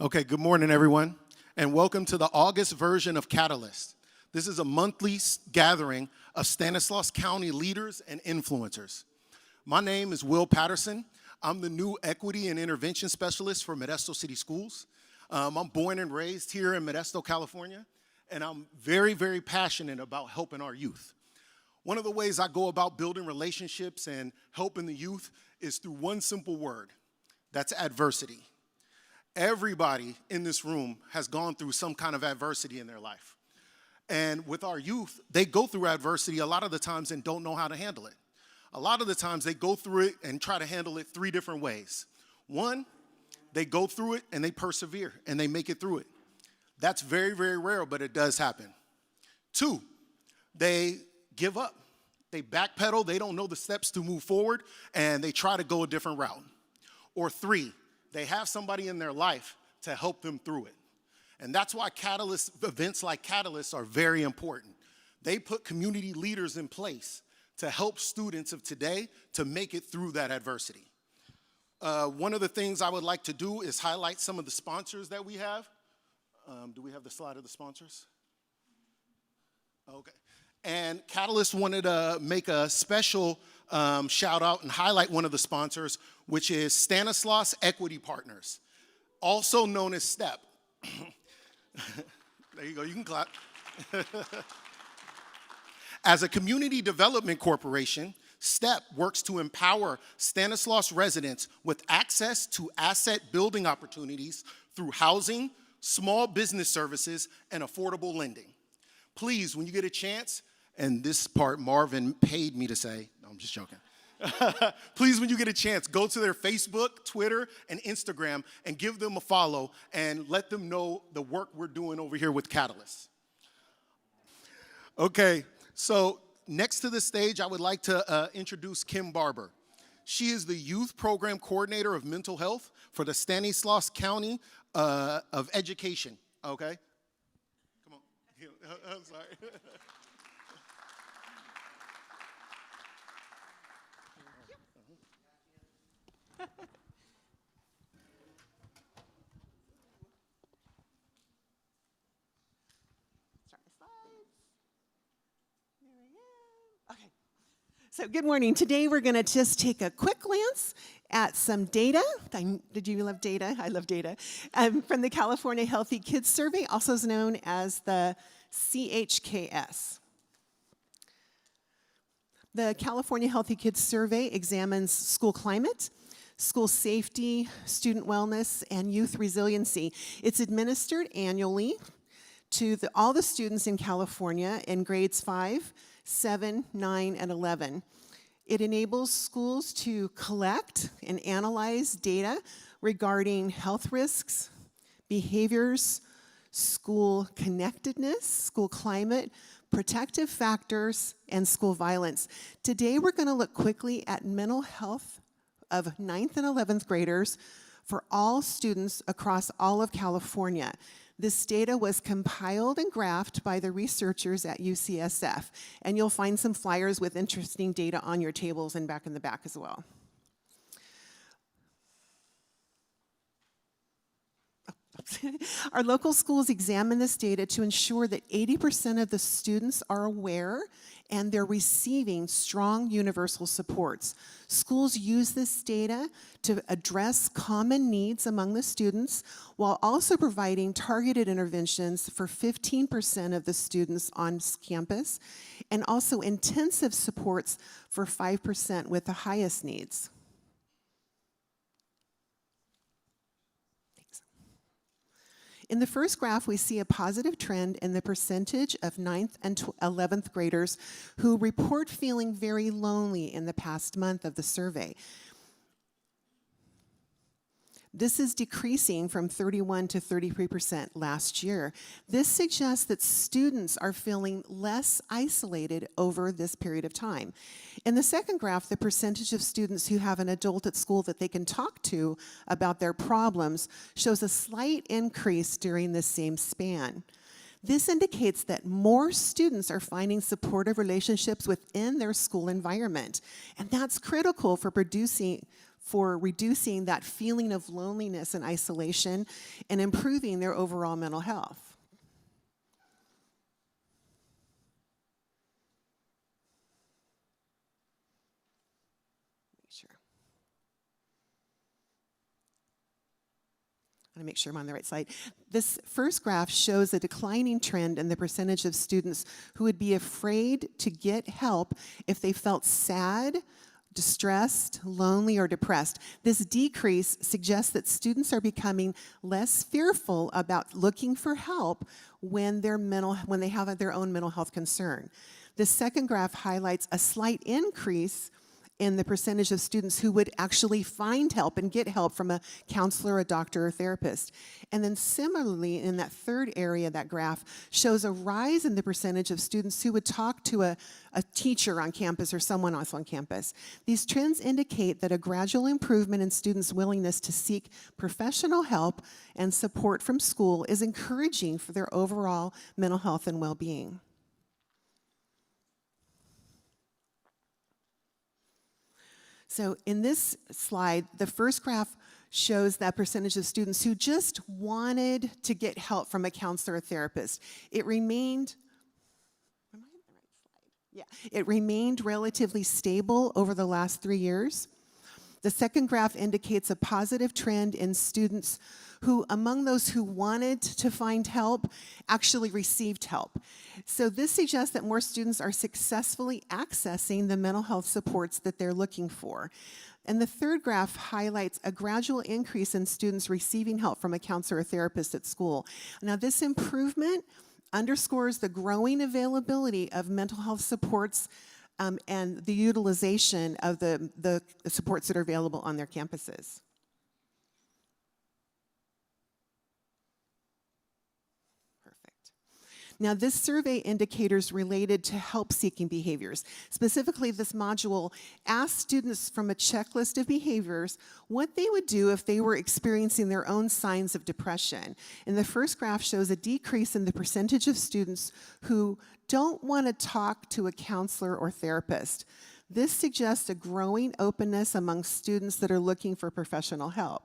Okay, good morning, everyone, and welcome to the August version of Catalyst. This is a monthly gathering of Stanislaus County leaders and influencers. My name is Will Patterson. I'm the new Equity and Intervention Specialist for Modesto City Schools. I'm born and raised here in Modesto, California, and I'm very, very passionate about helping our youth. One of the ways I go about building relationships and helping the youth is through one simple word. That's adversity. Everybody in this room has gone through some kind of adversity in their life. And with our youth, they go through adversity a lot of the times and don't know how to handle it. A lot of the times they go through it and try to handle it three different ways. One, they go through it and they persevere and they make it through it. That's very, very rare, but it does happen. Two, they give up. They backpedal, they don't know the steps to move forward, and they try to go a different route. Or three, they have somebody in their life to help them through it. And that's why events like Catalyst are very important. They put community leaders in place to help students of today to make it through that adversity. One of the things I would like to do is highlight some of the sponsors that we have. Do we have the slide of the sponsors? Okay. And Catalyst wanted to make a special shout out and highlight one of the sponsors, which is Stanislaus Equity Partners, also known as STEP. There you go, you can clap. As a community development corporation, STEP works to empower Stanislaus residents with access to asset building opportunities through housing, small business services, and affordable lending. Please, when you get a chance, and this part Marvin paid me to say, no, I'm just joking. Please, when you get a chance, go to their Facebook, Twitter, and Instagram and give them a follow and let them know the work we're doing over here with Catalyst. Okay, so next to the stage, I would like to introduce Kim Barber. She is the Youth Program Coordinator of Mental Health for the Stanislaus County of Education, okay? Come on, I'm sorry. Start my slides. There I am. Okay. So good morning. Today we're going to just take a quick glance at some data. Did you love data? I love data. From the California Healthy Kids Survey, also known as the CHKS. The California Healthy Kids Survey examines school climate, school safety, student wellness, and youth resiliency. It's administered annually to all the students in California in grades 5, 7, 9, and 11. It enables schools to collect and analyze data regarding health risks, behaviors, school connectedness, school climate, protective factors, and school violence. Today we're going to look quickly at mental health of 9th and 11th graders for all students across all of California. This data was compiled and graphed by the researchers at UCSF, and you'll find some flyers with interesting data on your tables and back in the back as well. Our local schools examine this data to ensure that 80% of the students are aware and they're receiving strong universal supports. Schools use this data to address common needs among the students while also providing targeted interventions for 15% of the students on campus and also intensive supports for 5% with the highest needs. In the first graph, we see a positive trend in the percentage of 9th and 11th graders who report feeling very lonely in the past month of the survey. This is decreasing from 31 to 33% last year. This suggests that students are feeling less isolated over this period of time. In the second graph, the percentage of students who have an adult at school that they can talk to about their problems shows a slight increase during the same span. This indicates that more students are finding supportive relationships within their school environment, and that's critical for producing for reducing that feeling of loneliness and isolation and improving their overall mental health. I want to make sure I'm on the right slide. This first graph shows a declining trend in the percentage of students who would be afraid to get help if they felt sad, distressed, lonely, or depressed. This decrease suggests that students are becoming less fearful about looking for help when they have their own mental health concern. The second graph highlights a slight increase in the percentage of students who would actually find help and get help from a counselor, a doctor, or therapist. And then similarly, in that third area, that graph shows a rise in the percentage of students who would talk to a teacher on campus or someone else on campus. These trends indicate that a gradual improvement in students' willingness to seek professional help and support from school is encouraging for their overall mental health and well-being. So in this slide, the first graph shows that percentage of students who just wanted to get help from a counselor or therapist. It remained, am I on the right slide? Yeah, it remained relatively stable over the last 3 years. The second graph indicates a positive trend in students who, among those who wanted to find help, actually received help. So this suggests that more students are successfully accessing the mental health supports that they're looking for. And the third graph highlights a gradual increase in students receiving help from a counselor or therapist at school. Now, this improvement underscores the growing availability of mental health supports and the utilization of the supports that are available on their campuses. Perfect. Now, this survey indicators related to help-seeking behaviors. Specifically, this module asked students from a checklist of behaviors what they would do if they were experiencing their own signs of depression. And the first graph shows a decrease in the percentage of students who don't want to talk to a counselor or therapist. This suggests a growing openness among students that are looking for professional help.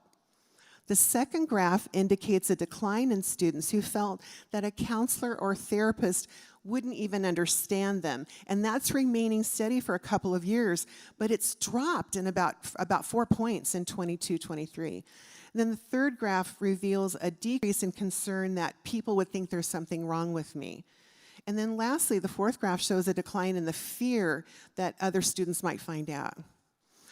The second graph indicates a decline in students who felt that a counselor or therapist wouldn't even understand them. And that's remaining steady for a couple of years, but it's dropped in about 4 points in 22-23. Then the third graph reveals a decrease in concern that people would think there's something wrong with me. And then lastly, the fourth graph shows a decline in the fear that other students might find out.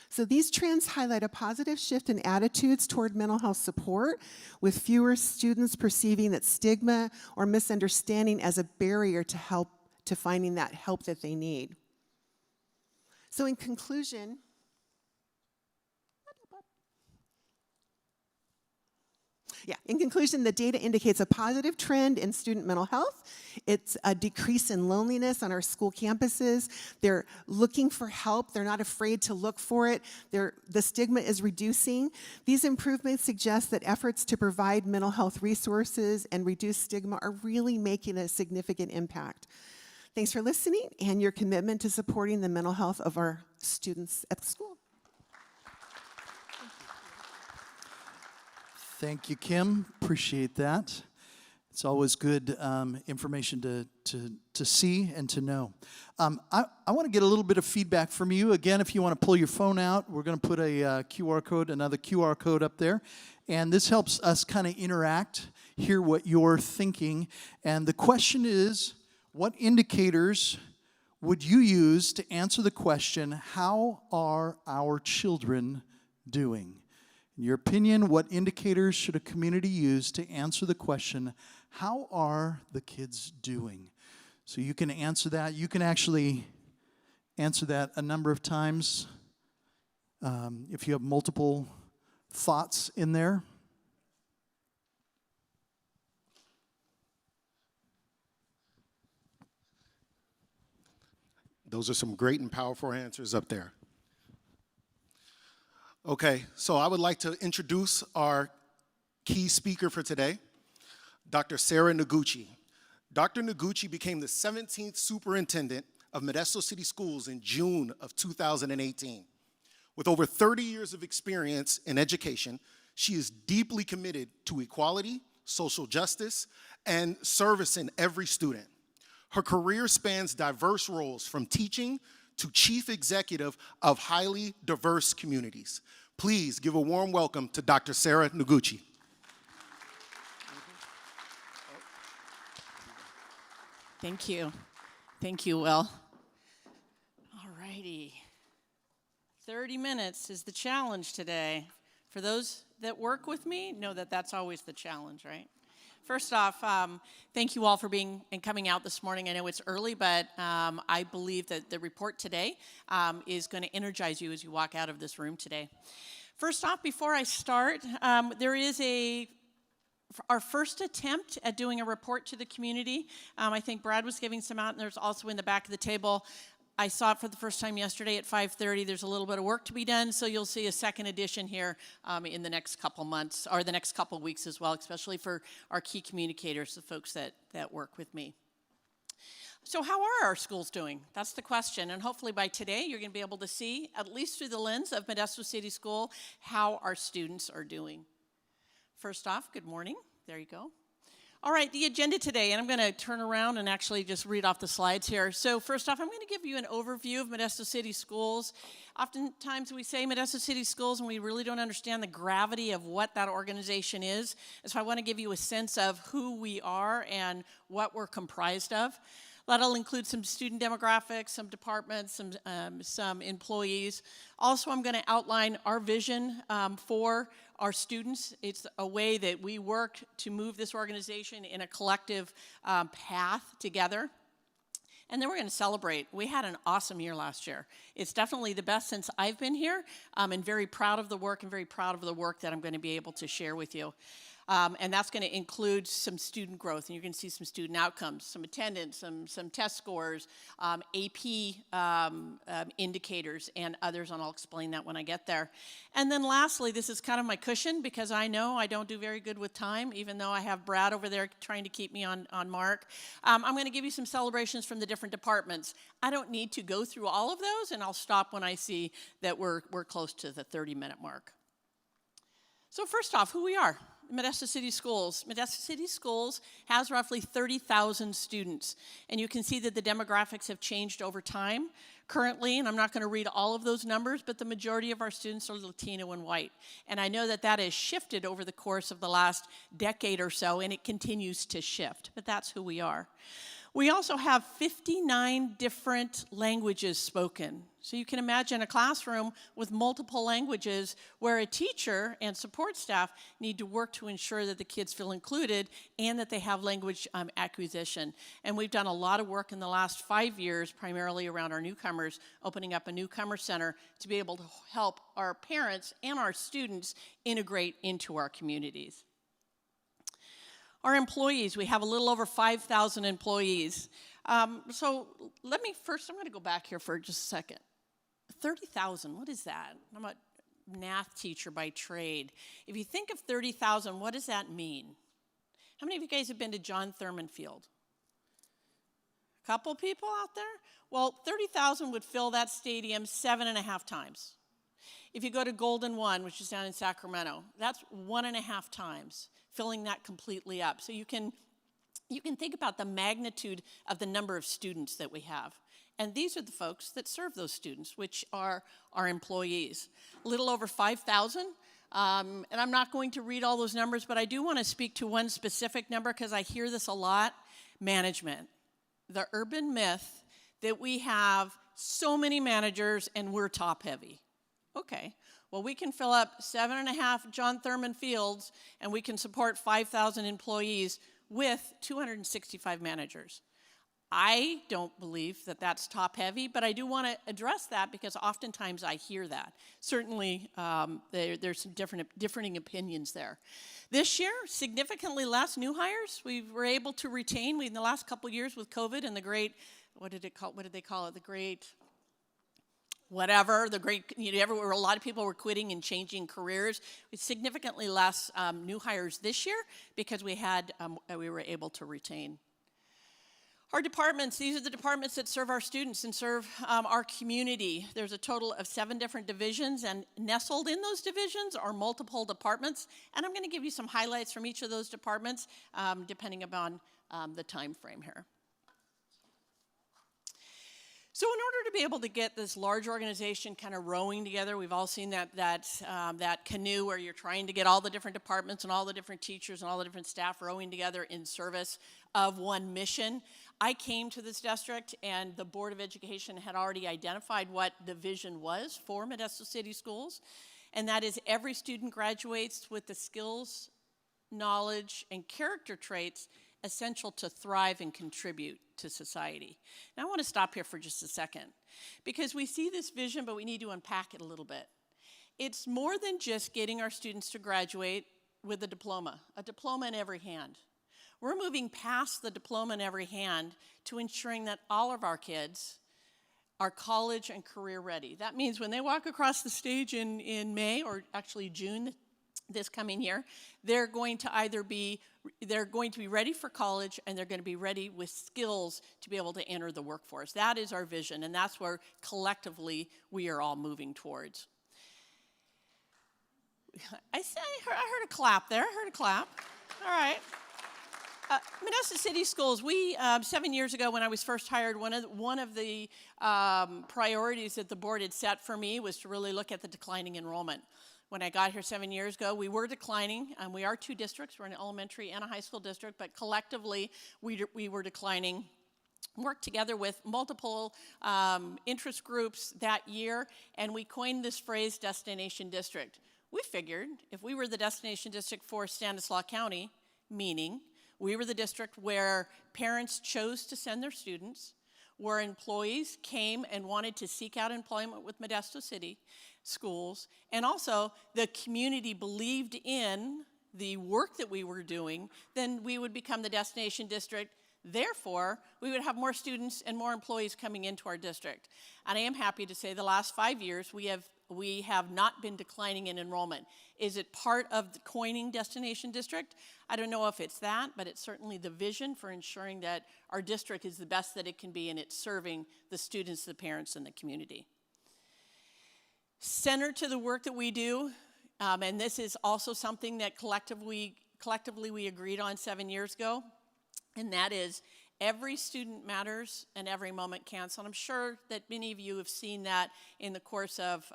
So these trends highlight a positive shift in attitudes toward mental health support, with fewer students perceiving that stigma or misunderstanding as a barrier to finding that help that they need. So in conclusion, the data indicates a positive trend in student mental health. It's a decrease in loneliness on our school campuses. They're looking for help. They're not afraid to look for it. The stigma is reducing. These improvements suggest that efforts to provide mental health resources and reduce stigma are really making a significant impact. Thanks for listening and your commitment to supporting the mental health of our students at the school. Thank you, Kim. Appreciate that. It's always good information to see and to know. I want to get a little bit of feedback from you. Again, if you want to pull your phone out, we're going to put a QR code, another QR code up there. And this helps us kind of interact, hear what you're thinking. And the question is, what indicators would you use to answer the question, how are our children doing? In your opinion, what indicators should a community use to answer the question, how are the kids doing? So you can answer that. You can actually answer that a number of times if you have multiple thoughts in there. Those are some great and powerful answers up there. Okay, so I would like to introduce our key speaker for today, Dr. Sara Noguchi. Dr. Noguchi became the 17th superintendent of Modesto City Schools in June of 2018. With over 30 years of experience in education, she is deeply committed to equality, social justice, and service in every student. Her career spans diverse roles from teaching to chief executive of highly diverse communities. Please give a warm welcome to Dr. Sara Noguchi. Thank you. Thank you, Will. All righty. 30 minutes is the challenge today. For those that work with me, know that that's always the challenge, right? First off, thank you all for being and coming out this morning. I know it's early, but I believe that the report today is going to energize you as you walk out of this room today. First off, before I start, there is our first attempt at doing a report to the community. I think Brad was giving some out, and there's also in the back of the table. I saw it for the first time yesterday at 5:30. There's a little bit of work to be done, so you'll see a second edition here in the next couple months, or the next couple weeks as well, especially for our key communicators, the folks that work with me. So how are our schools doing? That's the question, and hopefully by today you're going to be able to see, at least through the lens of Modesto City School, how our students are doing. First off, good morning. There you go. All right, the agenda today, and I'm going to turn around and actually just read off the slides here. So first off, I'm going to give you an overview of Modesto City Schools. Oftentimes we say Modesto City Schools, and we really don't understand the gravity of what that organization is. And so I want to give you a sense of who we are and what we're comprised of. That'll include some student demographics, some departments, some employees. Also, I'm going to outline our vision for our students. It's a way that we work to move this organization in a collective path together. And then we're going to celebrate. We had an awesome year last year. It's definitely the best since I've been here, and very proud of the work and very proud of the work that I'm going to be able to share with you. And that's going to include some student growth, and you're going to see some student outcomes, some attendance, some test scores, AP indicators, and others, and I'll explain that when I get there. And then lastly, this is kind of my cushion, because I know I don't do very good with time, even though I have Brad over there trying to keep me on mark. I'm going to give you some celebrations from the different departments. I don't need to go through all of those, and I'll stop when I see that we're close to the 30-minute mark. So first off, who we are. Modesto City Schools. Modesto City Schools has roughly 30,000 students, and you can see that the demographics have changed over time. Currently, and I'm not going to read all of those numbers, but the majority of our students are Latino and white. And I know that that has shifted over the course of the last decade or so, and it continues to shift, but that's who we are. We also have 59 different languages spoken. So you can imagine a classroom with multiple languages where a teacher and support staff need to work to ensure that the kids feel included and that they have language acquisition. And we've done a lot of work in the last 5 years, primarily around our newcomers, opening up a newcomer center to be able to help our parents and our students integrate into our communities. Our employees, we have a little over 5,000 employees. So let me first, I'm going to go back here for just a second. 30,000, what is that? I'm a math teacher by trade. If you think of 30,000, what does that mean? How many of you guys have been to John Thurman Field? A couple people out there? Well, 30,000 would fill that stadium 7.5 times. If you go to Golden One, which is down in Sacramento, that's 1.5 times, filling that completely up. So you can think about the magnitude of the number of students that we have. And these are the folks that serve those students, which are our employees. A little over 5,000. And I'm not going to read all those numbers, but I do want to speak to one specific number because I hear this a lot. Management. The urban myth that we have so many managers and we're top heavy. Okay, well, we can fill up 7.5 John Thurman Fields and we can support 5,000 employees with 265 managers. I don't believe that that's top heavy, but I do want to address that because oftentimes I hear that. Certainly, there's some differing opinions there. This year, significantly less new hires. We were able to retain, in the last couple years with COVID and the great, what did they call it? The great, whatever, the great, everywhere, a lot of people were quitting and changing careers. With significantly less new hires this year because we were able to retain. Our departments, these are the departments that serve our students and serve our community. There's a total of 7 different divisions, and nestled in those divisions are multiple departments. And I'm going to give you some highlights from each of those departments, depending upon the time frame here. So in order to be able to get this large organization kind of rowing together, we've all seen that canoe where you're trying to get all the different departments and all the different teachers and all the different staff rowing together in service of one mission. I came to this district, and the Board of Education had already identified what the vision was for Modesto City Schools, and that is every student graduates with the skills, knowledge, and character traits essential to thrive and contribute to society. Now I want to stop here for just a second, because we see this vision, but we need to unpack it a little bit. It's more than just getting our students to graduate with a diploma in every hand. We're moving past the diploma in every hand to ensuring that all of our kids are college and career ready. That means when they walk across the stage in May, or actually June this coming year, they're going to be ready for college, and they're going to be ready with skills to be able to enter the workforce. That is our vision, and that's where collectively we are all moving towards. I heard a clap there. I heard a clap. All right. Modesto City Schools, we, 7 years ago when I was first hired, one of the priorities that the board had set for me was to really look at the declining enrollment. When I got here 7 years ago, we were declining, and we are 2 districts. We're an elementary and a high school district, but collectively we were declining. Worked together with multiple interest groups that year, and we coined this phrase, destination district. We figured if we were the destination district for Stanislaus County, meaning we were the district where parents chose to send their students, where employees came and wanted to seek out employment with Modesto City Schools, and also the community believed in the work that we were doing, then we would become the destination district. Therefore, we would have more students and more employees coming into our district. And I am happy to say the last 5 years, we have not been declining in enrollment. Is it part of the coining destination district? I don't know if it's that, but it's certainly the vision for ensuring that our district is the best that it can be, and it's serving the students, the parents, and the community. Centered to the work that we do, and this is also something that collectively we agreed on 7 years ago, and that is every student matters and every moment counts. And I'm sure that many of you have seen that in the course of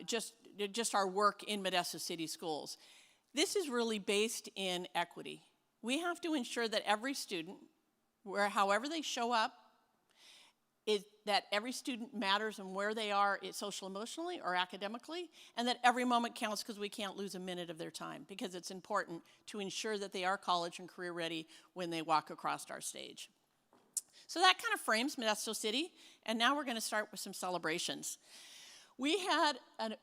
just our work in Modesto City Schools. This is really based in equity. We have to ensure that every student, however they show up, that every student matters and where they are social, emotionally, or academically, and that every moment counts, because we can't lose a minute of their time, because it's important to ensure that they are college and career ready when they walk across our stage. So that kind of frames Modesto City, and now we're going to start with some celebrations. We had an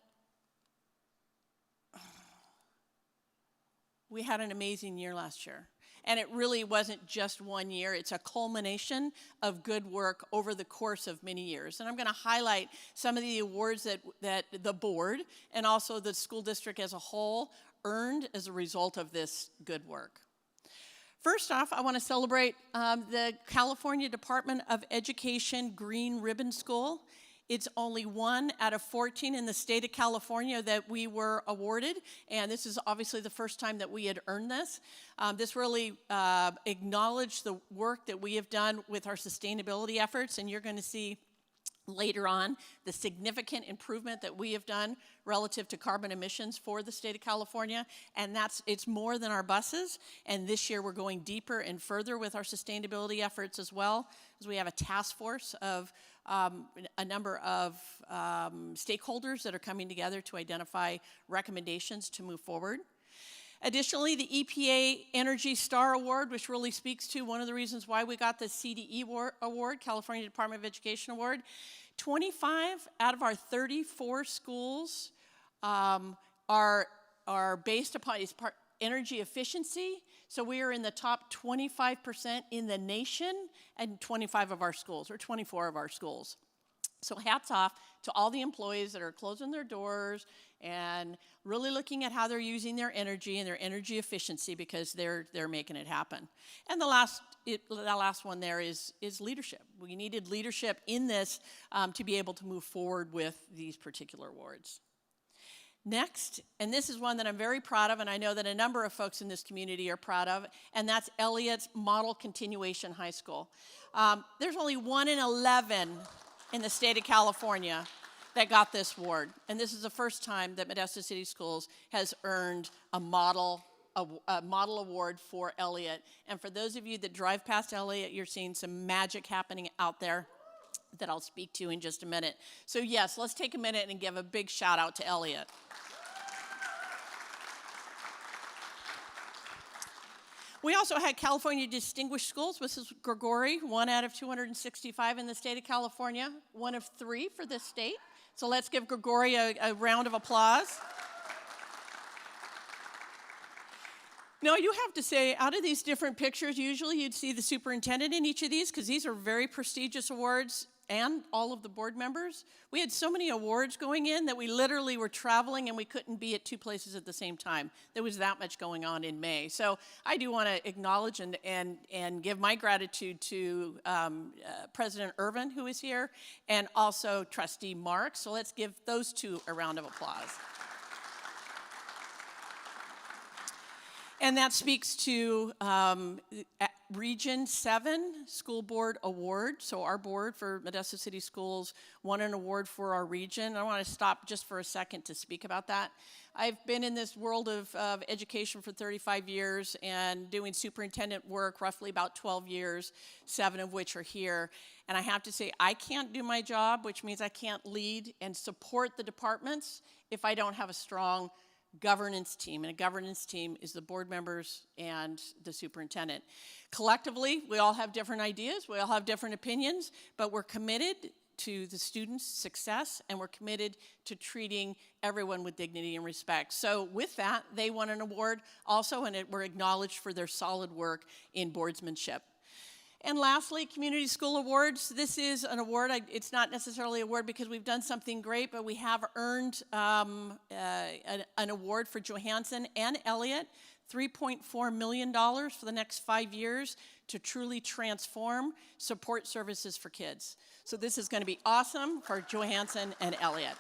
amazing year last year. And it really wasn't just 1 year. It's a culmination of good work over the course of many years. And I'm going to highlight some of the awards that the board and also the school district as a whole earned as a result of this good work. First off, I want to celebrate the California Department of Education Green Ribbon School. It's only 1 out of 14 in the state of California that we were awarded, and this is obviously the first time that we had earned this. This really acknowledged the work that we have done with our sustainability efforts, and you're going to see later on the significant improvement that we have done relative to carbon emissions for the state of California, and it's more than our buses. And this year we're going deeper and further with our sustainability efforts, as well as we have a task force of a number of stakeholders that are coming together to identify recommendations to move forward. Additionally, the EPA Energy Star Award, which really speaks to one of the reasons why we got the CDE award, California Department of Education Award. 25 out of our 34 schools are based upon energy efficiency. So we are in the top 25% in the nation and 25 of our schools, or 24 of our schools. So hats off to all the employees that are closing their doors and really looking at how they're using their energy and their energy efficiency, because they're making it happen. And the last one there is leadership. We needed leadership in this to be able to move forward with these particular awards. Next, and this is one that I'm very proud of, and I know that a number of folks in this community are proud of, and that's Elliott's Model Continuation High School. There's only 1 in 11 in the state of California that got this award, and this is the first time that Modesto City Schools has earned a model award for Elliott. And for those of you that drive past Elliott, you're seeing some magic happening out there that I'll speak to in just a minute. So yes, let's take a minute and give a big shout out to Elliott. We also had California Distinguished Schools. This is Grigori, 1 out of 265 in the state of California, 1 of 3 for this state. So let's give Grigori a round of applause. Now, you have to say, out of these different pictures, usually you'd see the superintendent in each of these, because these are very prestigious awards, and all of the board members. We had so many awards going in that we literally were traveling and we couldn't be at 2 places at the same time. There was that much going on in May. So I do want to acknowledge and give my gratitude to President Irvin, who is here, and also Trustee Mark. So let's give those 2 a round of applause. And that speaks to Region 7 School Board Award. So our board for Modesto City Schools won an award for our region. I want to stop just for a second to speak about that. I've been in this world of education for 35 years and doing superintendent work roughly about 12 years, 7 of which are here. And I have to say, I can't do my job, which means I can't lead and support the departments if I don't have a strong governance team, and a governance team is the board members and the superintendent. Collectively, we all have different ideas, we all have different opinions, but we're committed to the students' success, and we're committed to treating everyone with dignity and respect. So with that, they won an award also, and were acknowledged for their solid work in boardsmanship. And lastly, Community School Awards. This is an award. It's not necessarily an award because we've done something great, but we have earned an award for Johansson and Elliott, $3.4 million for the next 5 years to truly transform support services for kids. So this is going to be awesome for Johansson and Elliott.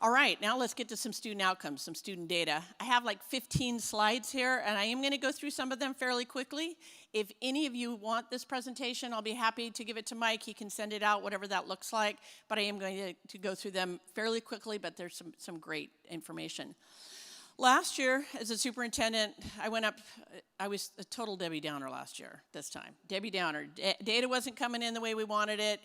All right, now let's get to some student outcomes, some student data. I have like 15 slides here, and I am going to go through some of them fairly quickly. If any of you want this presentation, I'll be happy to give it to Mike. He can send it out, whatever that looks like. But I am going to go through them fairly quickly, but there's some great information. Last year, as a superintendent, I was a total Debbie Downer last year, this time. Debbie Downer. Data wasn't coming in the way we wanted it.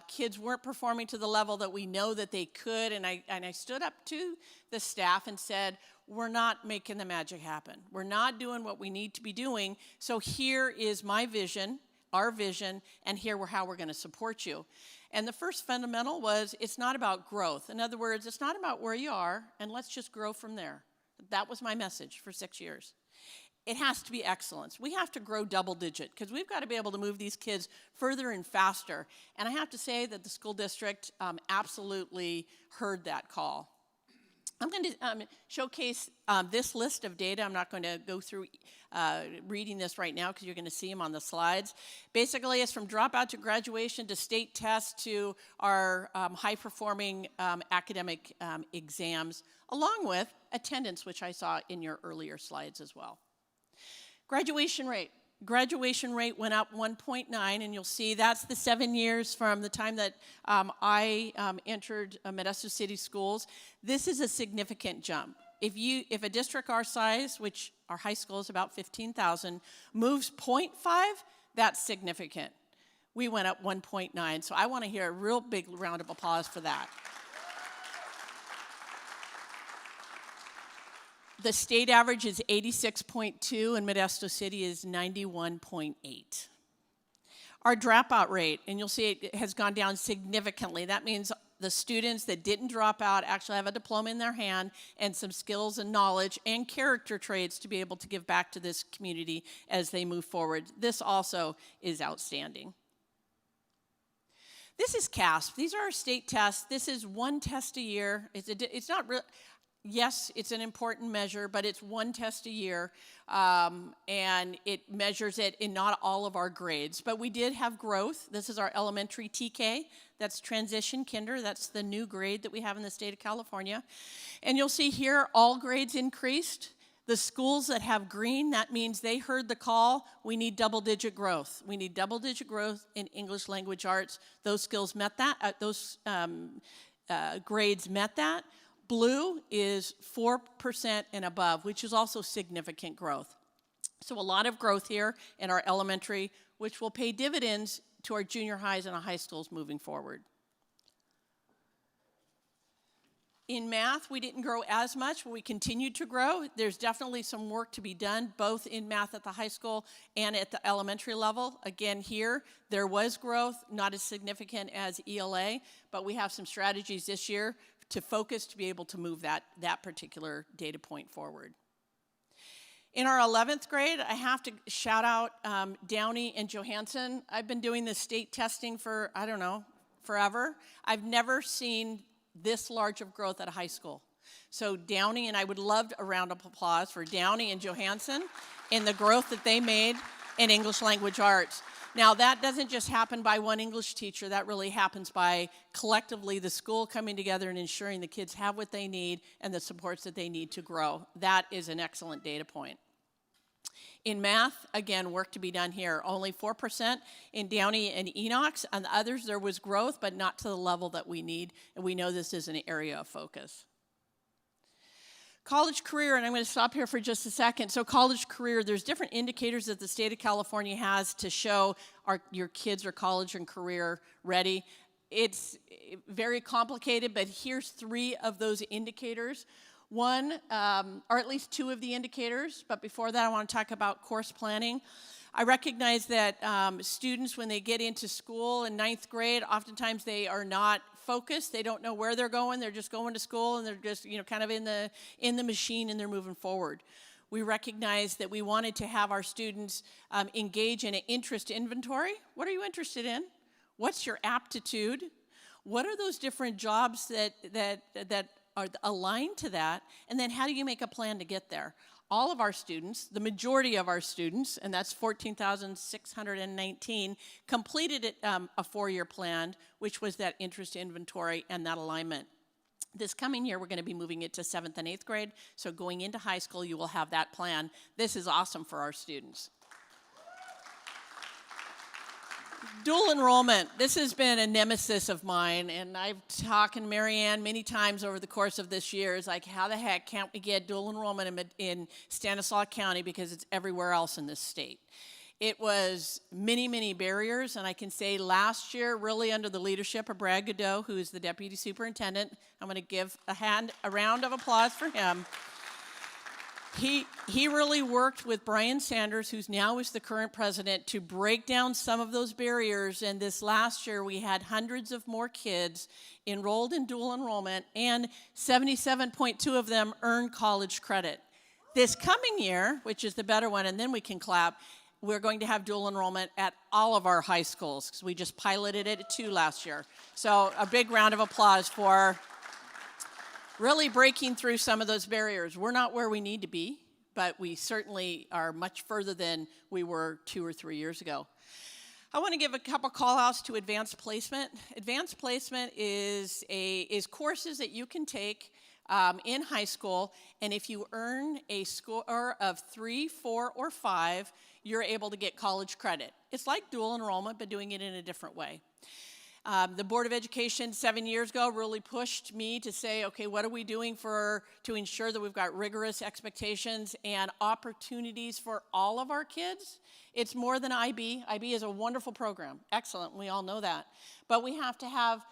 Kids weren't performing to the level that we know that they could, and I stood up to the staff and said, we're not making the magic happen. We're not doing what we need to be doing, so here is my vision, our vision, and how we're going to support you. And the first fundamental was, it's not about growth. In other words, it's not about where you are, and let's just grow from there. That was my message for 6 years. It has to be excellence. We have to grow double digit because we've got to be able to move these kids further and faster. And I have to say that the school district absolutely heard that call. I'm going to showcase this list of data. I'm not going to go through reading this right now because you're going to see them on the slides. Basically, it's from dropout to graduation to state tests to our high-performing academic exams, along with attendance, which I saw in your earlier slides as well. Graduation rate. Graduation rate went up 1.9, and you'll see that's the 7 years from the time that I entered Modesto City Schools. This is a significant jump. If a district our size, which our high school is about 15,000, moves 0.5, that's significant. We went up 1.9, so I want to hear a real big round of applause for that. The state average is 86.2, and Modesto City is 91.8. Our dropout rate, and you'll see it has gone down significantly. That means the students that didn't drop out actually have a diploma in their hand and some skills and knowledge and character traits to be able to give back to this community as they move forward. This also is outstanding. This is CASP. These are our state tests. This is one test a year. It's not real. Yes, it's an important measure, but it's one test a year, and it measures it in not all of our grades. But we did have growth. This is our elementary TK. That's transition kinder. That's the new grade that we have in the state of California. And you'll see here all grades increased. The schools that have green, that means they heard the call. We need double-digit growth. We need double-digit growth in English language arts. Those skills met that. Those grades met that. Blue is 4% and above, which is also significant growth. So a lot of growth here in our elementary, which will pay dividends to our junior highs and our high schools moving forward. In math, we didn't grow as much, but we continued to grow. There's definitely some work to be done, both in math at the high school and at the elementary level. Again, here, there was growth, not as significant as ELA, but we have some strategies this year to focus to be able to move that particular data point forward. In our 11th grade, I have to shout out Downey and Johansson. I've been doing this state testing for, I don't know, forever. I've never seen this large of growth at a high school. So Downey, and I would love a round of applause for Downey and Johansson in the growth that they made in English language arts. Now, that doesn't just happen by one English teacher. That really happens by collectively the school coming together and ensuring the kids have what they need and the supports that they need to grow. That is an excellent data point. In math, again, work to be done here. Only 4% in Downey and Enox. On the others, there was growth, but not to the level that we need, and we know this is an area of focus. College career, and I'm going to stop here for just a second. So college career, there's different indicators that the state of California has to show your kids are college and career ready. It's very complicated, but here's 3 of those indicators. One, or at least 2 of the indicators, but before that I want to talk about course planning. I recognize that students, when they get into school in 9th grade, oftentimes they are not focused. They don't know where they're going. They're just going to school, and they're just, kind of in the machine, and they're moving forward. We recognize that we wanted to have our students engage in an interest inventory. What are you interested in? What's your aptitude? What are those different jobs that are aligned to that? And then how do you make a plan to get there? All of our students, the majority of our students, and that's 14,619, completed a 4-year plan, which was that interest inventory and that alignment. This coming year, we're going to be moving it to 7th and 8th grade, so going into high school, you will have that plan. This is awesome for our students. Dual enrollment. This has been a nemesis of mine, and I've talked to Mary Ann many times over the course of this year. It's like, how the heck can't we get dual enrollment in Stanislaus County, because it's everywhere else in this state? It was many, many barriers, and I can say last year, really under the leadership of Brad Godot, who is the deputy superintendent, I'm going to give a round of applause for him. He really worked with Brian Sanders, who's now is the current president, to break down some of those barriers. And this last year, we had hundreds of more kids enrolled in dual enrollment, and 77.2 of them earned college credit. This coming year, which is the better one, and then we can clap, we're going to have dual enrollment at all of our high schools, because we just piloted it at 2 last year. So a big round of applause for really breaking through some of those barriers. We're not where we need to be, but we certainly are much further than we were 2 or 3 years ago. I want to give a couple call outs to advanced placement. Advanced placement is courses that you can take in high school, and if you earn a score of 3, 4, or 5, you're able to get college credit. It's like dual enrollment, but doing it in a different way. The Board of Education 7 years ago really pushed me to say, okay, what are we doing to ensure that we've got rigorous expectations and opportunities for all of our kids? It's more than IB. IB is a wonderful program, excellent, we all know that. But we have to have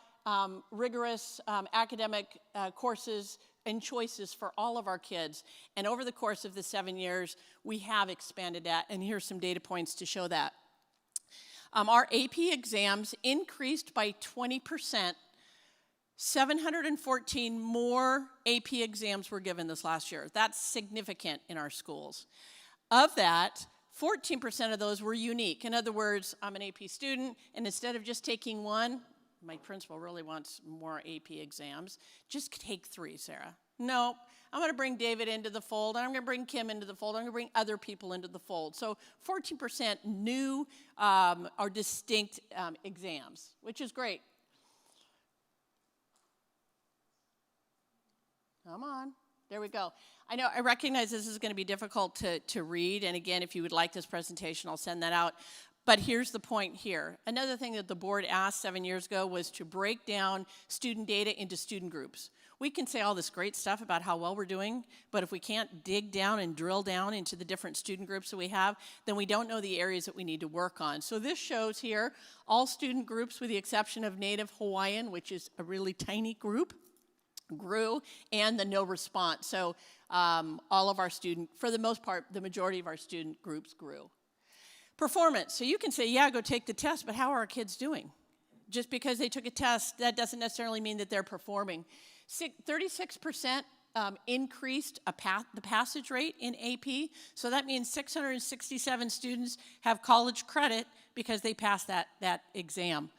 rigorous academic courses and choices for all of our kids. And over the course of the 7 years, we have expanded that, and here's some data points to show that. Our AP exams increased by 20%. 714 more AP exams were given this last year. That's significant in our schools. Of that, 14% of those were unique. In other words, I'm an AP student, and instead of just taking one, my principal really wants more AP exams. Just take 3, Sarah. No, I'm going to bring David into the fold, and I'm going to bring Kim into the fold. I'm going to bring other people into the fold. So 14% new or distinct exams, which is great. Come on. There we go. I recognize this is going to be difficult to read, and again, if you would like this presentation, I'll send that out. But here's the point here. Another thing that the board asked 7 years ago was to break down student data into student groups. We can say all this great stuff about how well we're doing, but if we can't dig down and drill down into the different student groups that we have, then we don't know the areas that we need to work on. So this shows here all student groups with the exception of Native Hawaiian, which is a really tiny group, grew, and the no response. So all of our for the most part, the majority of our student groups grew. Performance. So you can say, yeah, go take the test, but how are our kids doing? Just because they took a test, that doesn't necessarily mean that they're performing. 36% increased the passage rate in AP. So that means 667 students have college credit because they passed that exam.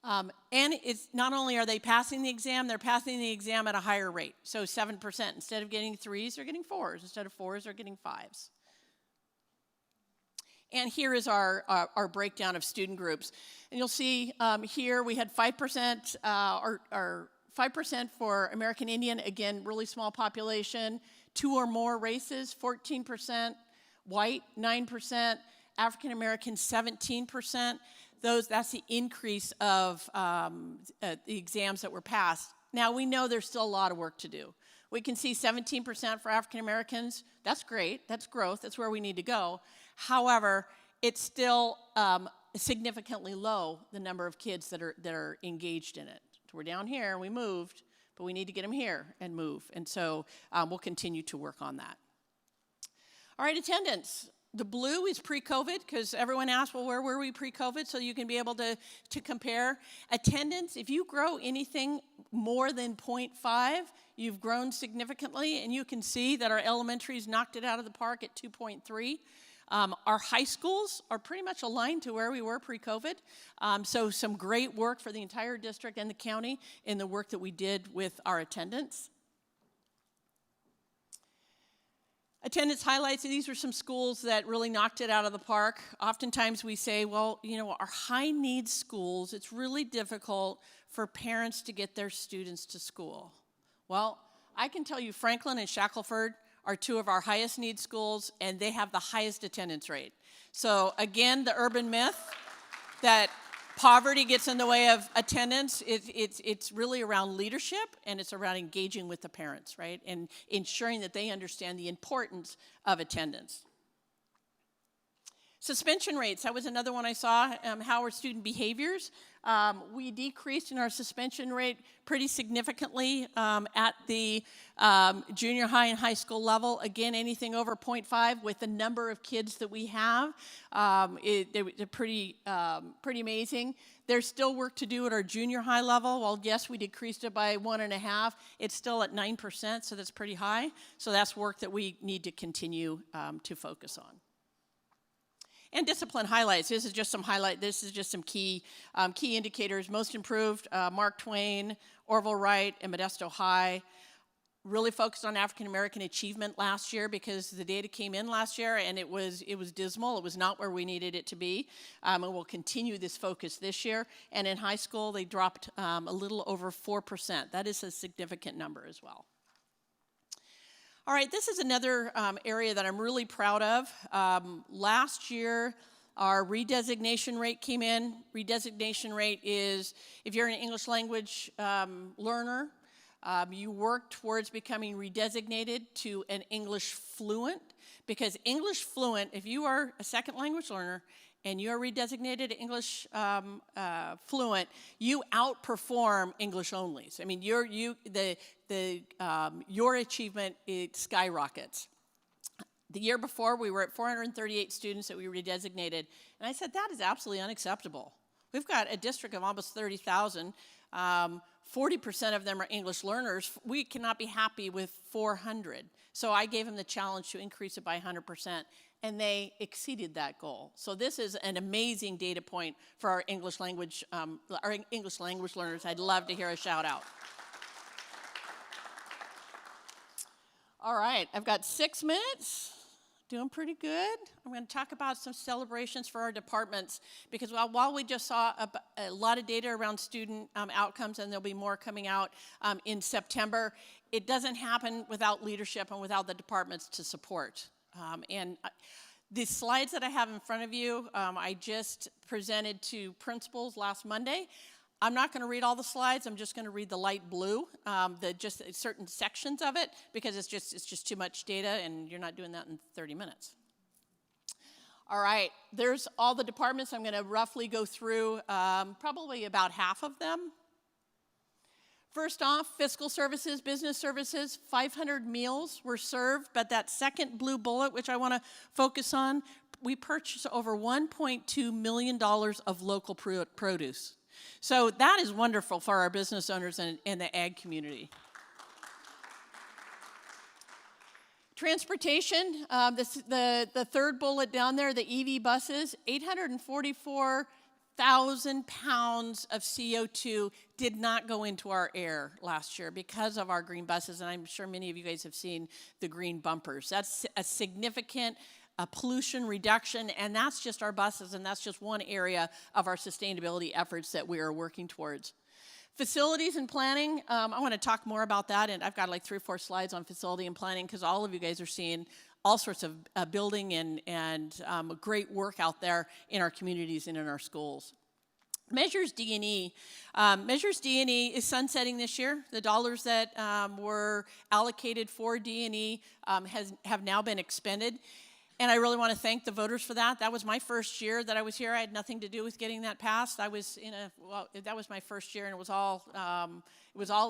And it's not only are they passing the exam, they're passing the exam at a higher rate. So 7%. Instead of getting 3s, they're getting 4s. Instead of 4s, they're getting 5s. And here is our breakdown of student groups. And you'll see here we had 5%, or 5% for American Indian, again, really small population, 2 or more races, 14%, white, 9%, African American, 17%. That's the increase of the exams that were passed. Now, we know there's still a lot of work to do. We can see 17% for African Americans. That's great. That's growth. That's where we need to go. However, it's still significantly low, the number of kids that are engaged in it. So we're down here, we moved, but we need to get them here and move. And so we'll continue to work on that. All right, attendance. The blue is pre-COVID, because everyone asked, well, where were we pre-COVID? So you can be able to compare. Attendance, if you grow anything more than 0.5, you've grown significantly, and you can see that our elementaries knocked it out of the park at 2.3. Our high schools are pretty much aligned to where we were pre-COVID. So some great work for the entire district and the county in the work that we did with our attendance. Attendance highlights, these are some schools that really knocked it out of the park. Oftentimes we say, well, our high needs schools, it's really difficult for parents to get their students to school. Well, I can tell you Franklin and Shackelford are 2 of our highest need schools, and they have the highest attendance rate. So again, the urban myth that poverty gets in the way of attendance, it's really around leadership, and it's around engaging with the parents, right? And ensuring that they understand the importance of attendance. Suspension rates, that was another one I saw. How are student behaviors? We decreased in our suspension rate pretty significantly at the junior high and high school level. Again, anything over 0.5 with the number of kids that we have, they're pretty amazing. There's still work to do at our junior high level. Well, yes, we decreased it by 1.5. It's still at 9%, so that's pretty high. So that's work that we need to continue to focus on. And discipline highlights. This is just some key indicators. Most improved, Mark Twain, Orville Wright, and Modesto High. Really focused on African American achievement last year because the data came in last year and it was dismal. It was not where we needed it to be. And we'll continue this focus this year. And in high school, they dropped a little over 4%. That is a significant number as well. All right, this is another area that I'm really proud of. Last year, our redesignation rate came in. Redesignation rate is, if you're an English language learner, you work towards becoming redesignated to an English fluent, because English fluent, if you are a second language learner and you are redesignated English fluent, you outperform English onlys. I mean, your achievement, it skyrockets. The year before, we were at 438 students that we redesignated, and I said, that is absolutely unacceptable. We've got a district of almost 30,000. 40% of them are English learners. We cannot be happy with 400. So I gave them the challenge to increase it by 100%, and they exceeded that goal. So this is an amazing data point for our English language learners. I'd love to hear a shout out. All right, I've got 6 minutes. Doing pretty good. I'm going to talk about some celebrations for our departments, because while we just saw a lot of data around student outcomes, and there'll be more coming out in September, it doesn't happen without leadership and without the departments to support. The slides that I have in front of you, I just presented to principals last Monday. I'm not going to read all the slides. I'm just going to read the light blue, just certain sections of it, because it's just too much data, and you're not doing that in 30 minutes. All right, there's all the departments. I'm going to roughly go through probably about half of them. First off, fiscal services, business services, 500 meals were served, but that second blue bullet, which I want to focus on, we purchased over $1.2 million of local produce. So that is wonderful for our business owners and the ag community. Transportation, the third bullet down there, the EV buses, 844,000 pounds of CO2 did not go into our air last year because of our green buses, and I'm sure many of you guys have seen the green bumpers. That's a significant pollution reduction, and that's just our buses, and that's just one area of our sustainability efforts that we are working towards. Facilities and planning, I want to talk more about that, and I've got like 3 or 4 slides on facility and planning, because all of you guys are seeing all sorts of building and great work out there in our communities and in our schools. Measures D&E. Measures D&E is sunsetting this year. The dollars that were allocated for D&E have now been expended. And I really want to thank the voters for that. That was my first year that I was here. I had nothing to do with getting that passed. That was my first year, and it was all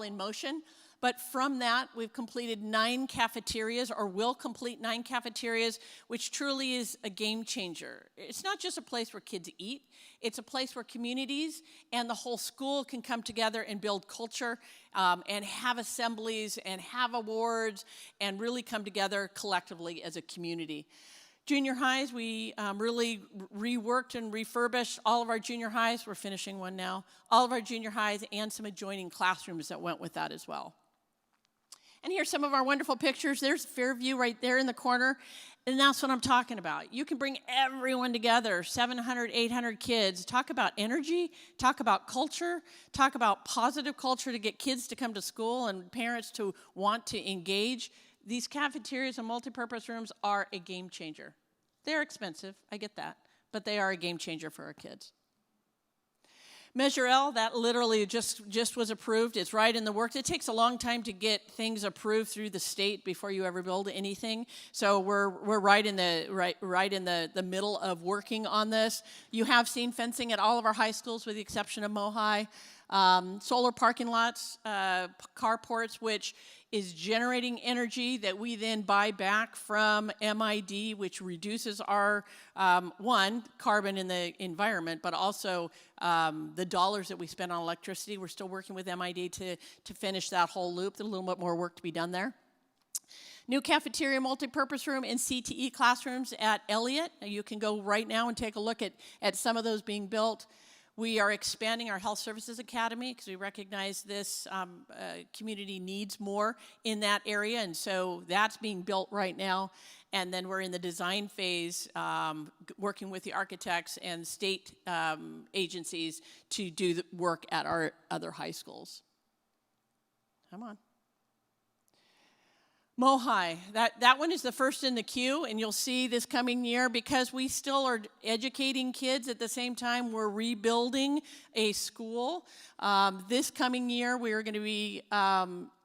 in motion. But from that, we've completed 9 cafeterias, or will complete 9 cafeterias, which truly is a game changer. It's not just a place where kids eat. It's a place where communities and the whole school can come together and build culture and have assemblies and have awards and really come together collectively as a community. Junior highs, we really reworked and refurbished all of our junior highs. We're finishing one now. All of our junior highs and some adjoining classrooms that went with that as well. And here's some of our wonderful pictures. There's Fairview right there in the corner. And that's what I'm talking about. You can bring everyone together, 700, 800 kids. Talk about energy, talk about culture, talk about positive culture to get kids to come to school and parents to want to engage. These cafeterias and multipurpose rooms are a game changer. They're expensive, I get that, but they are a game changer for our kids. Measure L, that literally just was approved. It's right in the works. It takes a long time to get things approved through the state before you ever build anything. So we're right in the middle of working on this. You have seen fencing at all of our high schools with the exception of Mohai. Solar parking lots, carports, which is generating energy that we then buy back from MID, which reduces our, carbon in the environment, but also the dollars that we spend on electricity. We're still working with MID to finish that whole loop. There's a little bit more work to be done there. New cafeteria, multipurpose room, and CTE classrooms at Elliott. You can go right now and take a look at some of those being built. We are expanding our Health Services Academy because we recognize this community needs more in that area, and so that's being built right now. And then we're in the design phase, working with the architects and state agencies to do the work at our other high schools. Come on. Mohai, that one is the first in the queue, and you'll see this coming year, because we still are educating kids at the same time we're rebuilding a school. This coming year, we are going to be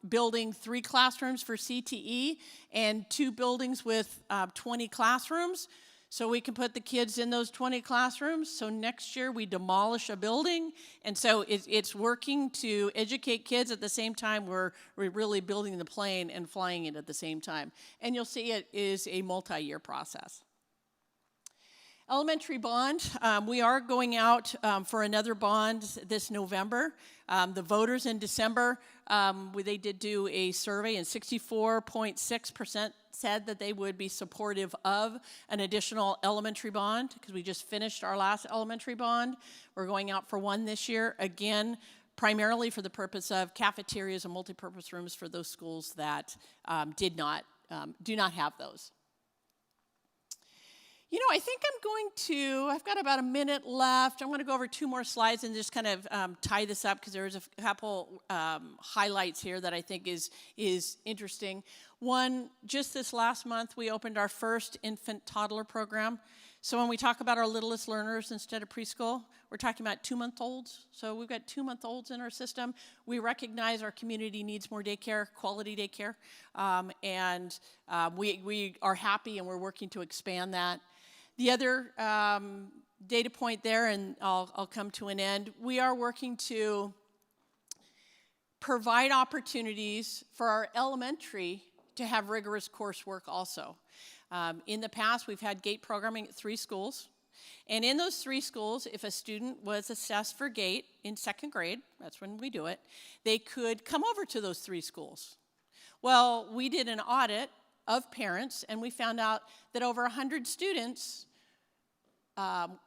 building 3 classrooms for CTE and 2 buildings with 20 classrooms. So we can put the kids in those 20 classrooms. So next year we demolish a building. And so it's working to educate kids at the same time we're really building the plane and flying it at the same time. And you'll see it is a multi-year process. Elementary bond, we are going out for another bond this November. The voters in December, they did do a survey, and 64.6% said that they would be supportive of an additional elementary bond, because we just finished our last elementary bond. We're going out for one this year, again, primarily for the purpose of cafeterias and multipurpose rooms for those schools that do not have those. You know, I think I've got about a minute left. I'm going to go over 2 more slides and just kind of tie this up, because there's a couple highlights here that I think is interesting. One, just this last month, we opened our first infant toddler program. So when we talk about our littlest learners instead of preschool, we're talking about 2-month-olds. So we've got 2-month-olds in our system. We recognize our community needs more daycare, quality daycare, and we are happy, and we're working to expand that. The other data point there, and I'll come to an end, we are working to provide opportunities for our elementary to have rigorous coursework also. In the past, we've had GATE programming at 3 schools. And in those 3 schools, if a student was assessed for GATE in 2nd grade, that's when we do it, they could come over to those 3 schools. Well, we did an audit of parents, and we found out that over 100 students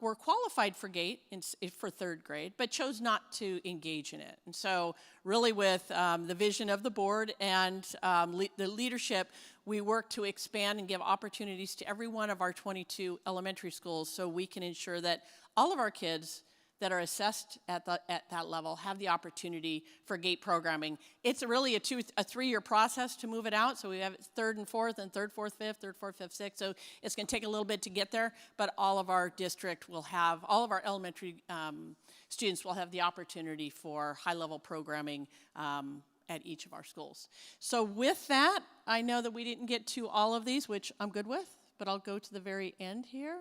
were qualified for GATE for 3rd grade, but chose not to engage in it. And so really with the vision of the board and the leadership, we work to expand and give opportunities to every one of our 22 elementary schools, so we can ensure that all of our kids that are assessed at that level have the opportunity for GATE programming. It's really a 3-year process to move it out. So we have 3rd and 4th, and 3rd, 4th, 5th, 3rd, 4th, 5th, 6th. So it's going to take a little bit to get there, but all of our district will have, all of our elementary students will have the opportunity for high-level programming at each of our schools. So with that, I know that we didn't get to all of these, which I'm good with, but I'll go to the very end here.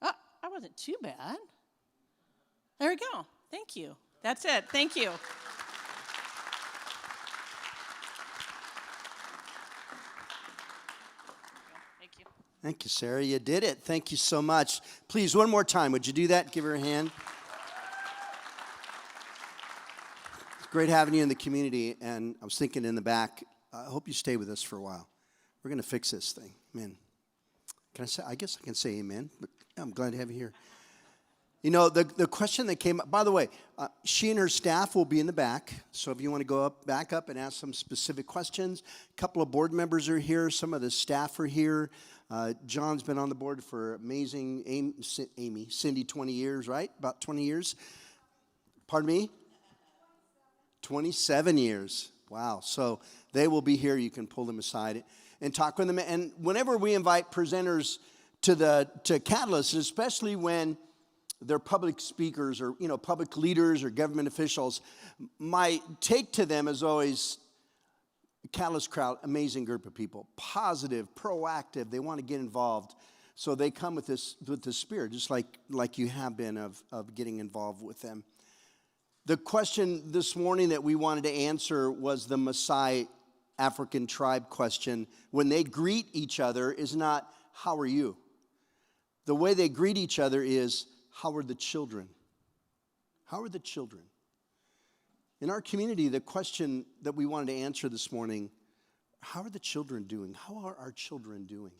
Oh, that wasn't too bad. There we go. Thank you. That's it. Thank you. Thank you. Thank you, Sarah. You did it. Thank you so much. Please, one more time, would you do that? Give her a hand. It's great having you in the community, and I was thinking in the back, I hope you stay with us for a while. We're going to fix this thing. Amen. I guess I can say amen, but I'm glad to have you here. You know, the question that came up, by the way, she and her staff will be in the back. So if you want to go back up and ask some specific questions, a couple of board members are here. Some of the staff are here. John's been on the board for amazing, Cindy, 20 years, right? About 20 years. Pardon me? 27 years. Wow. So they will be here. You can pull them aside and talk with them. And whenever we invite presenters to Catalyst, especially when they're public speakers or, public leaders or government officials, my take to them is always, Catalyst crowd, amazing group of people, positive, proactive, they want to get involved. So they come with this spirit, just like you have been of getting involved with them. The question this morning that we wanted to answer was the Masai African tribe question. When they greet each other is not, how are you? The way they greet each other is, how are the children? How are the children? In our community, the question that we wanted to answer this morning, how are the children doing? How are our children doing?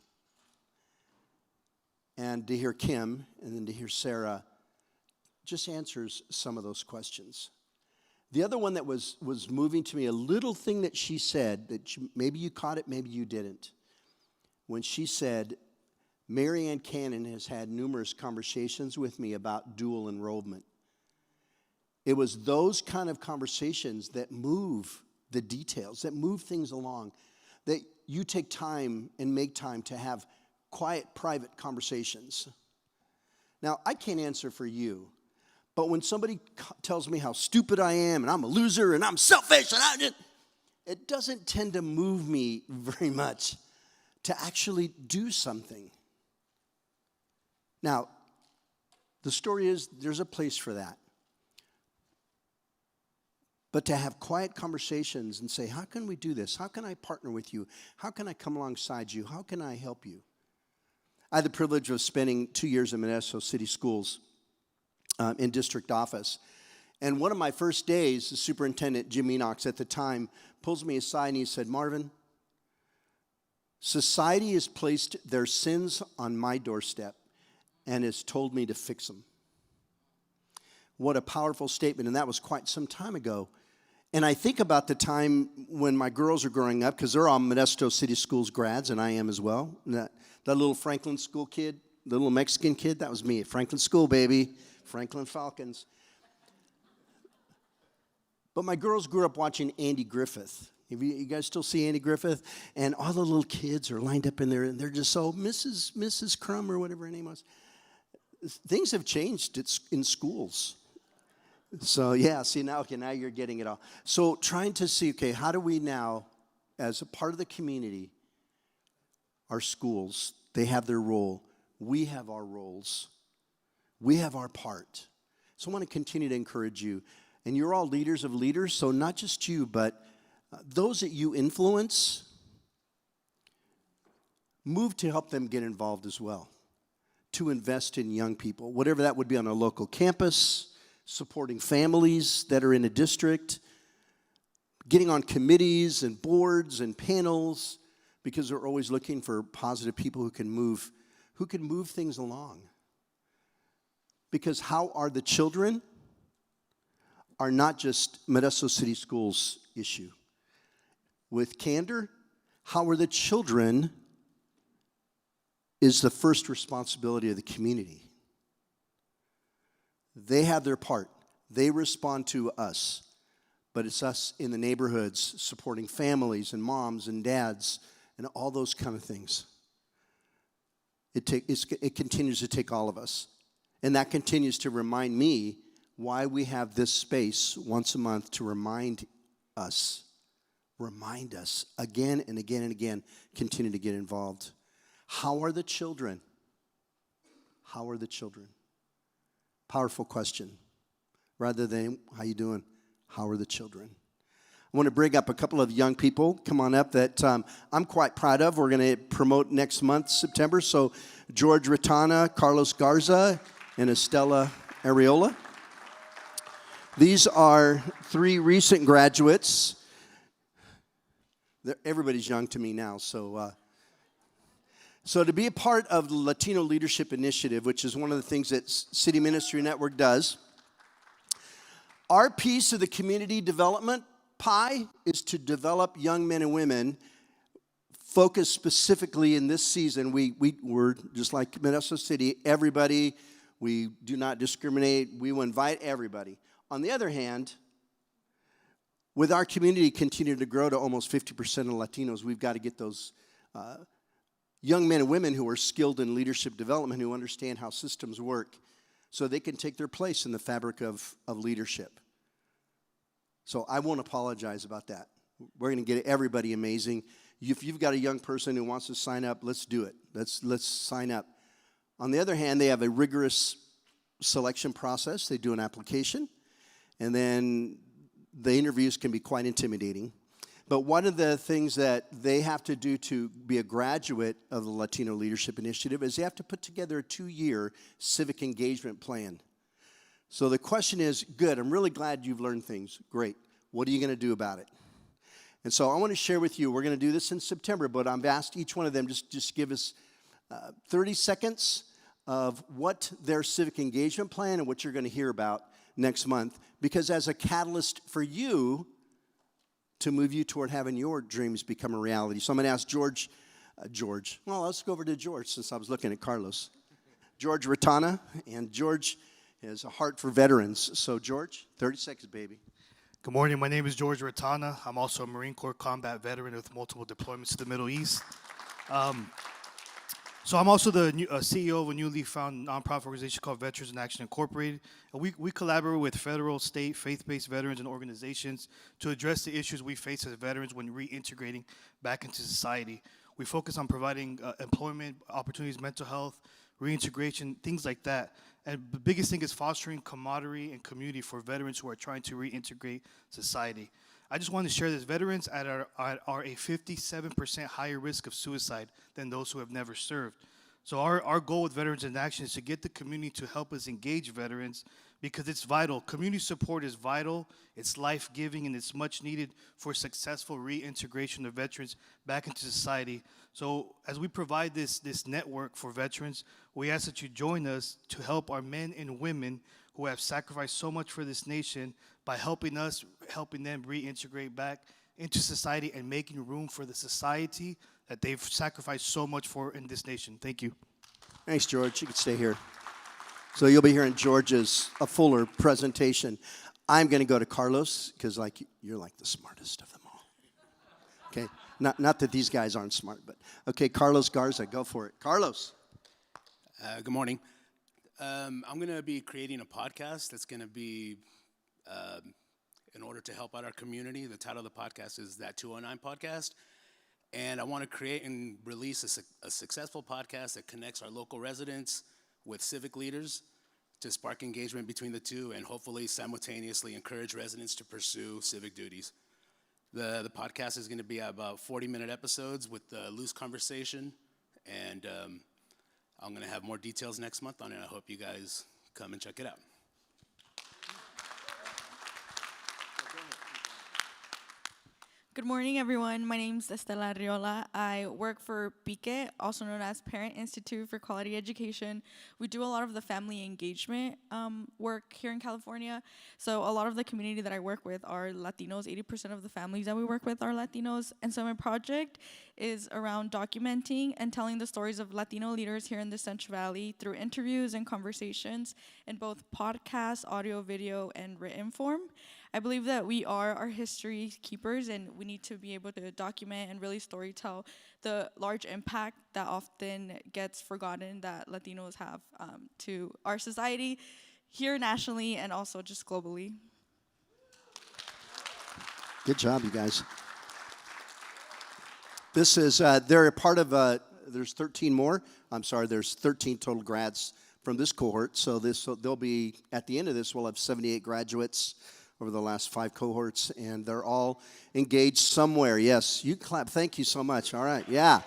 And to hear Kim and then to hear Sarah just answers some of those questions. The other one that was moving to me, a little thing that she said, that maybe you caught it, maybe you didn't. When she said, Mary Ann Cannon has had numerous conversations with me about dual enrollment. It was those kind of conversations that move the details, that move things along, that you take time and make time to have quiet, private conversations. Now, I can't answer for you, but when somebody tells me how stupid I am and I'm a loser and I'm selfish, and it doesn't tend to move me very much to actually do something. Now, the story is there's a place for that. But to have quiet conversations and say, how can we do this? How can I partner with you? How can I come alongside you? How can I help you? I had the privilege of spending 2 years in Modesto City Schools in district office. And one of my first days, the superintendent, Jim Enox, at the time, pulls me aside and he said, Marvin, society has placed their sins on my doorstep and has told me to fix them. What a powerful statement, and that was quite some time ago. And I think about the time when my girls are growing up, because they're all Modesto City Schools grads, and I am as well. That little Franklin School kid, the little Mexican kid, that was me. Franklin School, baby. Franklin Falcons. But my girls grew up watching Andy Griffith. You guys still see Andy Griffith? And all the little kids are lined up in there, and they're just so, Mrs. Crumb or whatever her name was. Things have changed in schools. So, yeah, see, now you're getting it all. So trying to see, okay, how do we now, as a part of the community, our schools, they have their role. We have our roles. We have our part. So I want to continue to encourage you. And you're all leaders of leaders, so not just you, but those that you influence, move to help them get involved as well, to invest in young people, whatever that would be on a local campus, supporting families that are in a district, getting on committees and boards and panels, because they're always looking for positive people who can move things along. Because how are the children are not just Modesto City Schools' issue. With candor, how are the children is the first responsibility of the community. They have their part. They respond to us. But it's us in the neighborhoods supporting families and moms and dads and all those kind of things. It continues to take all of us. And that continues to remind me why we have this space once a month to remind us again and again and again, continue to get involved. How are the children? How are the children? Powerful question. Rather than, how you doing? How are the children? I want to bring up a couple of young people, come on up, that I'm quite proud of. We're going to promote next month, September. So George Ratana, Carlos Garza, and Estella Areola. These are 3 recent graduates. Everybody's young to me now, so to be a part of the Latino Leadership Initiative, which is one of the things that City Ministry Network does, our piece of the community development pie is to develop young men and women focused specifically in this season. We're just like Modesto City, everybody. We do not discriminate. We will invite everybody. On the other hand, with our community continuing to grow to almost 50% of Latinos, we've got to get those young men and women who are skilled in leadership development, who understand how systems work, so they can take their place in the fabric of leadership. So I won't apologize about that. We're going to get everybody amazing. If you've got a young person who wants to sign up, let's do it. Let's sign up. On the other hand, they have a rigorous selection process. They do an application, and then the interviews can be quite intimidating. But one of the things that they have to do to be a graduate of the Latino Leadership Initiative is they have to put together a 2-year civic engagement plan. So the question is, good, I'm really glad you've learned things. Great. What are you going to do about it? And so I want to share with you, we're going to do this in September, but I've asked each one of them just give us 30 seconds of what their civic engagement plan and what you're going to hear about next month. Because as a catalyst for you to move you toward having your dreams become a reality. So I'm going to ask George. Well, let's go over to George since I was looking at Carlos. George Ratana, and George has a heart for veterans. So George, 30 seconds, baby. Good morning. My name is George Ratana. I'm also a Marine Corps combat veteran with multiple deployments to the Middle East. So I'm also the CEO of a newly found nonprofit organization called Veterans in Action Incorporated. And we collaborate with federal, state, faith-based veterans and organizations to address the issues we face as veterans when reintegrating back into society. We focus on providing employment opportunities, mental health, reintegration, things like that. And the biggest thing is fostering camaraderie and community for veterans who are trying to reintegrate society. I just want to share this. Veterans are a 57% higher risk of suicide than those who have never served. So our goal with Veterans in Action is to get the community to help us engage veterans because it's vital. Community support is vital, it's life-giving, and it's much needed for successful reintegration of veterans back into society. So as we provide this network for veterans, we ask that you join us to help our men and women who have sacrificed so much for this nation by helping them reintegrate back into society and making room for the society that they've sacrificed so much for in this nation. Thank you. Thanks, George. You can stay here. So you'll be hearing George's a fuller presentation. I'm going to go to Carlos because you're like the smartest of them all. Okay, not that these guys aren't smart, but okay, Carlos Garza, go for it. Carlos. Good morning. I'm going to be creating a podcast that's going to be in order to help out our community. The title of the podcast is That 209 Podcast. And I want to create and release a successful podcast that connects our local residents with civic leaders to spark engagement between the two and hopefully simultaneously encourage residents to pursue civic duties. The podcast is going to be about 40-minute episodes with loose conversation, and I'm going to have more details next month on it. I hope you guys come and check it out. Good morning, everyone. My name is Estela Riola. I work for PIQE, also known as Parent Institute for Quality Education. We do a lot of the family engagement work here in California. So a lot of the community that I work with are Latinos. 80% of the families that we work with are Latinos. And so my project is around documenting and telling the stories of Latino leaders here in the Central Valley through interviews and conversations in both podcast, audio, video, and written form. I believe that we are our history keepers, and we need to be able to document and really storytell the large impact that often gets forgotten that Latinos have to our society here nationally and also just globally. Good job, you guys. This is, they're a part of, there's 13 more. I'm sorry, there's 13 total grads from this cohort. So they'll be, at the end of this, we'll have 78 graduates over the last 5 cohorts, and they're all engaged somewhere. Yes, you clap. Thank you so much. All right, yeah.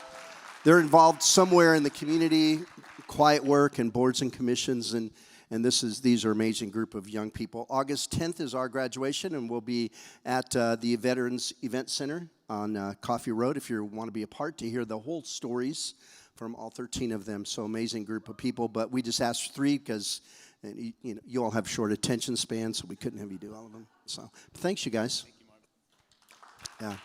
They're involved somewhere in the community, quiet work and boards and commissions, and these are an amazing group of young people. August 10th is our graduation, and we'll be at the Veterans Event Center on Coffee Road if you want to be a part to hear the whole stories from all 13 of them. So amazing group of people, but we just asked 3 because you all have short attention spans, so we couldn't have you do all of them. So thanks, you guys. Thank you, Mark. Yeah.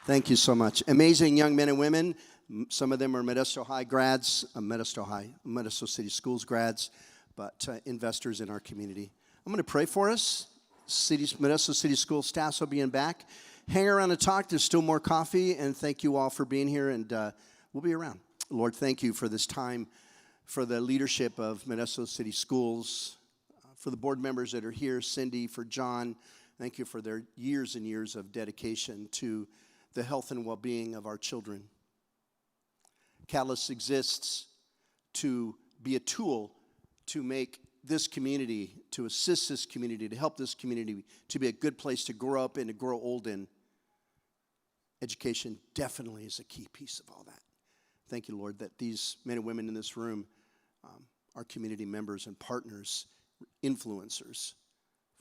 Thank you so much. Amazing young men and women. Some of them are Modesto High grads, Modesto City Schools grads, but investors in our community. I'm going to pray for us. Modesto City School staffs will be in back. Hang around and talk. There's still more coffee, and thank you all for being here, and we'll be around. Lord, thank you for this time, for the leadership of Modesto City Schools, for the board members that are here, Cindy, for John. Thank you for their years and years of dedication to the health and well-being of our children. Catalyst exists to be a tool to make this community, to assist this community, to help this community to be a good place to grow up and to grow old in. Education definitely is a key piece of all that. Thank you, Lord, that these men and women in this room are community members and partners, influencers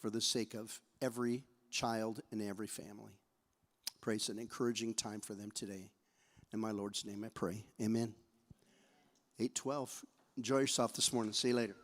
for the sake of every child and every family. Praise an encouraging time for them today. In my Lord's name I pray. Amen. 8:12. Enjoy yourself this morning. See you later.